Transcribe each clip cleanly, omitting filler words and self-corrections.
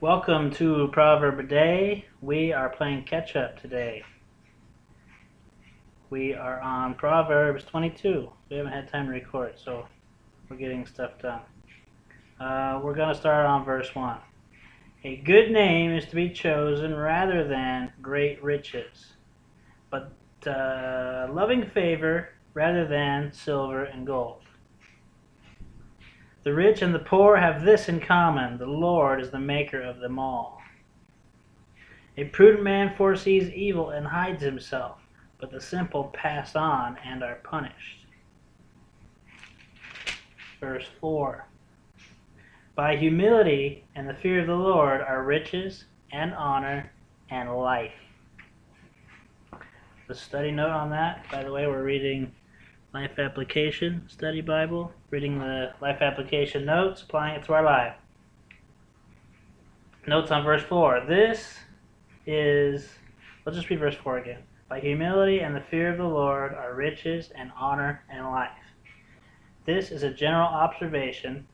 Welcome to Proverb a Day. We are playing catch up today. We are on Proverbs 22. We haven't had time to record, so we're getting stuff done. We're going to start on verse 1. A good name is to be chosen rather than great riches, but loving favor rather than silver and gold. The rich and the poor have this in common: the Lord is the maker of them all. A prudent man foresees evil and hides himself, but the simple pass on and are punished. Verse 4. By humility and the fear of the Lord are riches and honor and life. The study note on that, by the way, we're reading Life Application Study Bible, reading the Life Application notes, applying it to our life. Notes on verse 4. Let's just read verse 4 again. By humility and the fear of the Lord are riches and honor and life. This is a general observation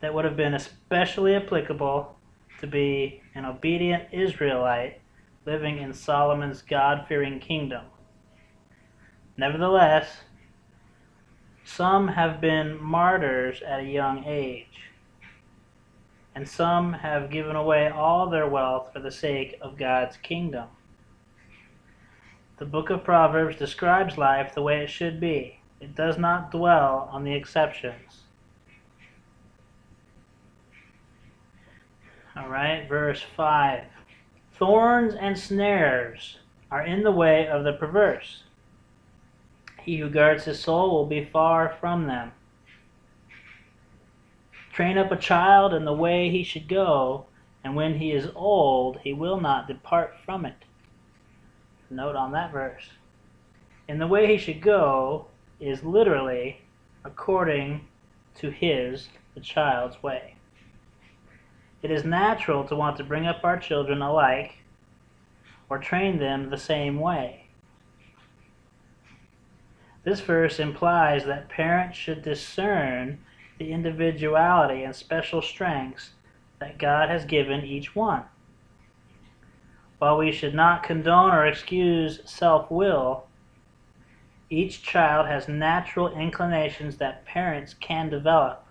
that would have been especially applicable to be an obedient Israelite living in Solomon's God-fearing kingdom. Nevertheless, some have been martyrs at a young age, and some have given away all their wealth for the sake of God's kingdom. The book of Proverbs describes life the way it should be. It does not dwell on the exceptions. Alright, verse 5. Thorns and snares are in the way of the perverse. He who guards his soul will be far from them. Train up a child in the way he should go, and when he is old, he will not depart from it. Note on that verse. In the way he should go is literally according to the child's way. It is natural to want to bring up our children alike or train them the same way. This verse implies that parents should discern the individuality and special strengths that God has given each one. While we should not condone or excuse self-will, each child has natural inclinations that parents can develop.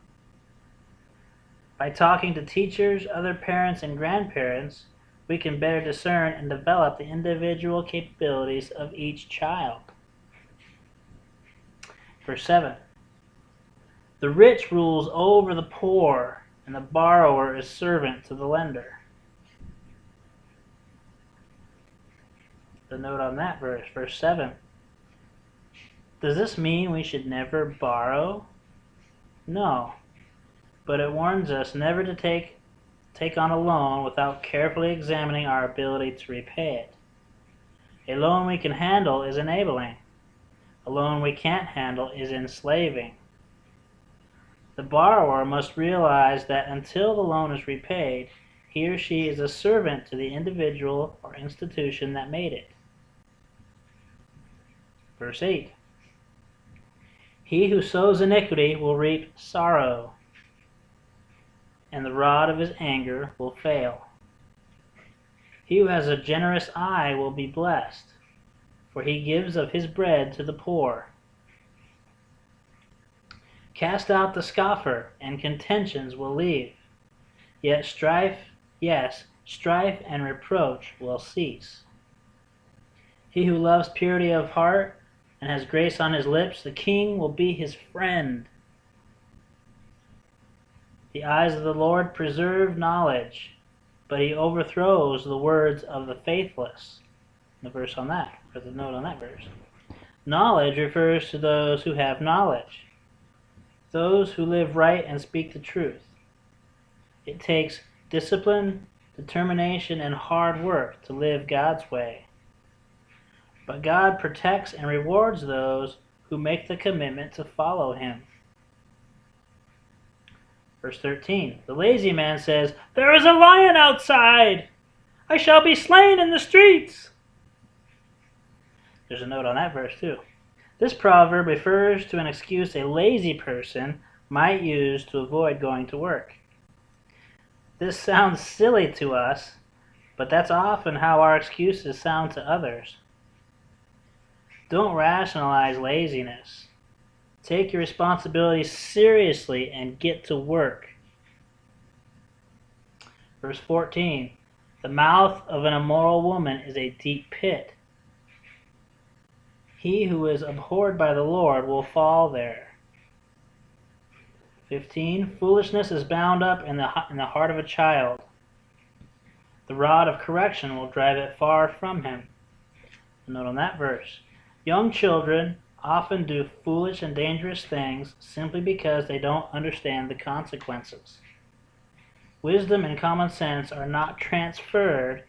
By talking to teachers, other parents, and grandparents, we can better discern and develop the individual capabilities of each child. Verse 7. The rich rules over the poor, and the borrower is servant to the lender. The note on that verse, verse 7. Does this mean we should never borrow? No, but it warns us never to take on a loan without carefully examining our ability to repay it. A loan we can handle is enabling. A loan we can't handle is enslaving. The borrower must realize that until the loan is repaid, he or she is a servant to the individual or institution that made it. Verse 8. He who sows iniquity will reap sorrow, and the rod of his anger will fail. He who has a generous eye will be blessed, for he gives of his bread to the poor. Cast out the scoffer, and contentions will leave. Yet strife and reproach will cease. He who loves purity of heart and has grace on his lips, the king will be his friend. The eyes of the Lord preserve knowledge, but he overthrows the words of the faithless. The verse on that, or the note on that verse. Knowledge refers to those who have knowledge, those who live right and speak the truth. It takes discipline, determination, and hard work to live God's way. But God protects and rewards those who make the commitment to follow him. Verse 13. The lazy man says, "There is a lion outside! I shall be slain in the streets!" There's a note on that verse too. This proverb refers to an excuse a lazy person might use to avoid going to work. This sounds silly to us, but that's often how our excuses sound to others. Don't rationalize laziness. Take your responsibilities seriously and get to work. Verse 14, the mouth of an immoral woman is a deep pit. He who is abhorred by the Lord will fall there. 15, foolishness is bound up in the heart of a child. The rod of correction will drive it far from him. Note on that verse. Young children often do foolish and dangerous things simply because they don't understand the consequences. Wisdom and common sense are not transferred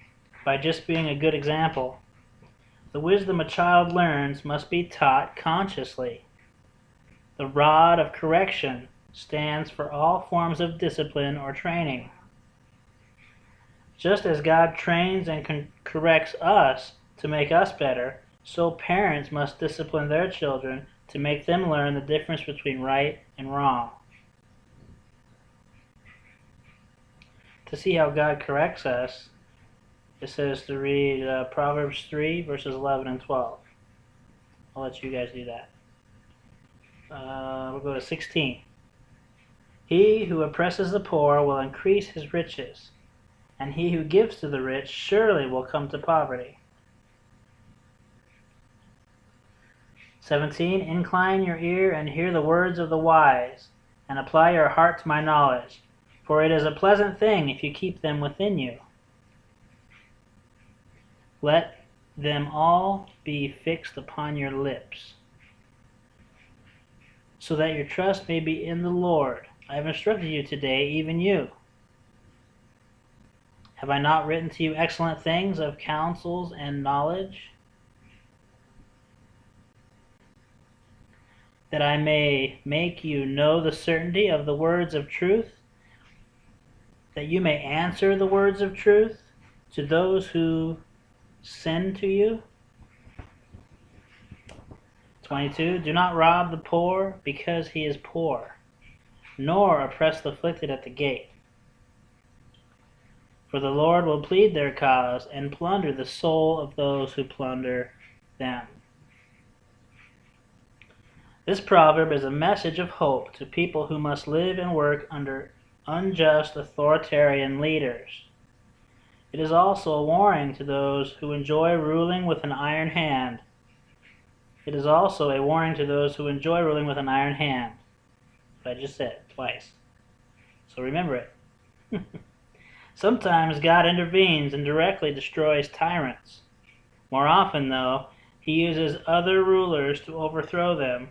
by just being a good example. The wisdom a child learns must be taught consciously. The rod of correction stands for all forms of discipline or training. Just as God trains and corrects us to make us better, so parents must discipline their children to make them learn the difference between right and wrong. To see how God corrects us, it says to read Proverbs 3, verses 11 and 12. I'll let you guys do that. We'll go to 16. He who oppresses the poor will increase his riches, and he who gives to the rich surely will come to poverty. 17. Incline your ear and hear the words of the wise, and apply your heart to my knowledge, for it is a pleasant thing if you keep them within you. Let them all be fixed upon your lips, so that your trust may be in the Lord. I have instructed you today, even you. Have I not written to you excellent things of counsels and knowledge, that I may make you know the certainty of the words of truth, that you may answer the words of truth to those who send to you? 22. Do not rob the poor because he is poor, nor oppress the afflicted at the gate. For the Lord will plead their cause and plunder the soul of those who plunder them. This proverb is a message of hope to people who must live and work under unjust authoritarian leaders. It is also a warning to those who enjoy ruling with an iron hand. It is also a warning to those who enjoy ruling with an iron hand. What I just said twice. So remember it. Sometimes God intervenes and directly destroys tyrants. More often, though, he uses other rulers to overthrow them,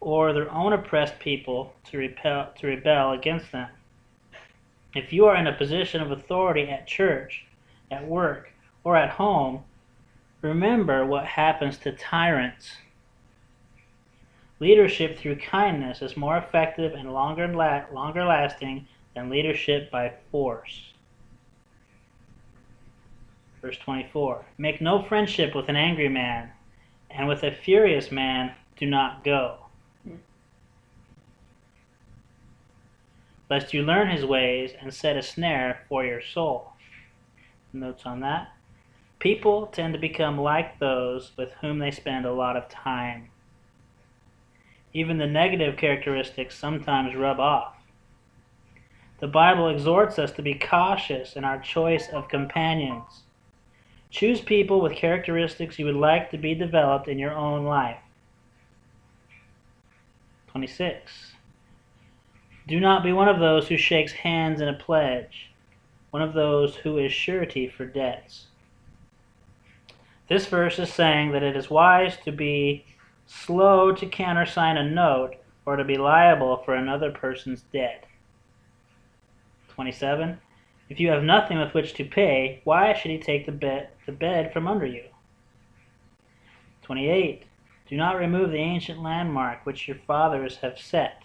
or their own oppressed people to rebel against them. If you are in a position of authority at church, at work, or at home, remember what happens to tyrants. Leadership through kindness is more effective and longer lasting than leadership by force. Verse 24. Make no friendship with an angry man, and with a furious man do not go, lest you learn his ways and set a snare for your soul. Notes on that. People tend to become like those with whom they spend a lot of time. Even the negative characteristics sometimes rub off. The Bible exhorts us to be cautious in our choice of companions. Choose people with characteristics you would like to be developed in your own life. 26. Do not be one of those who shakes hands in a pledge, one of those who is surety for debts. This verse is saying that it is wise to be slow to countersign a note or to be liable for another person's debt. 27. If you have nothing with which to pay, why should he take the bed from under you? 28. Do not remove the ancient landmark which your fathers have set.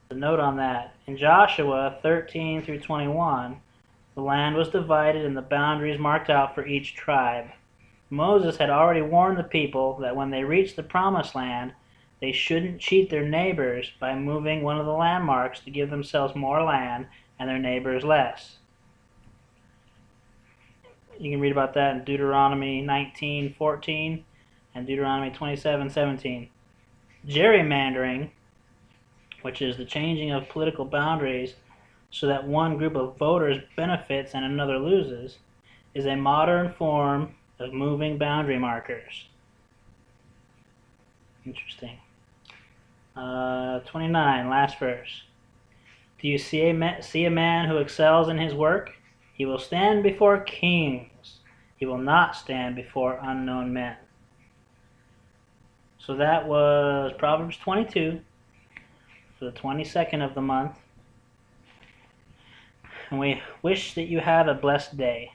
The note on that. In Joshua 13 through 21, the land was divided and the boundaries marked out for each tribe. Moses had already warned the people that when they reached the promised land, They shouldn't cheat their neighbors by moving one of the landmarks to give themselves more land and their neighbors less. You can read about that in Deuteronomy 19:14 and Deuteronomy 27:17. Gerrymandering, which is the changing of political boundaries so that one group of voters benefits and another loses, is a modern form of moving boundary markers. Interesting. 29, last verse. Do you see a man who excels in his work? He will stand before kings. He will not stand before unknown men. So that was Proverbs 22 for the 22nd of the month. And we wish that you have a blessed day.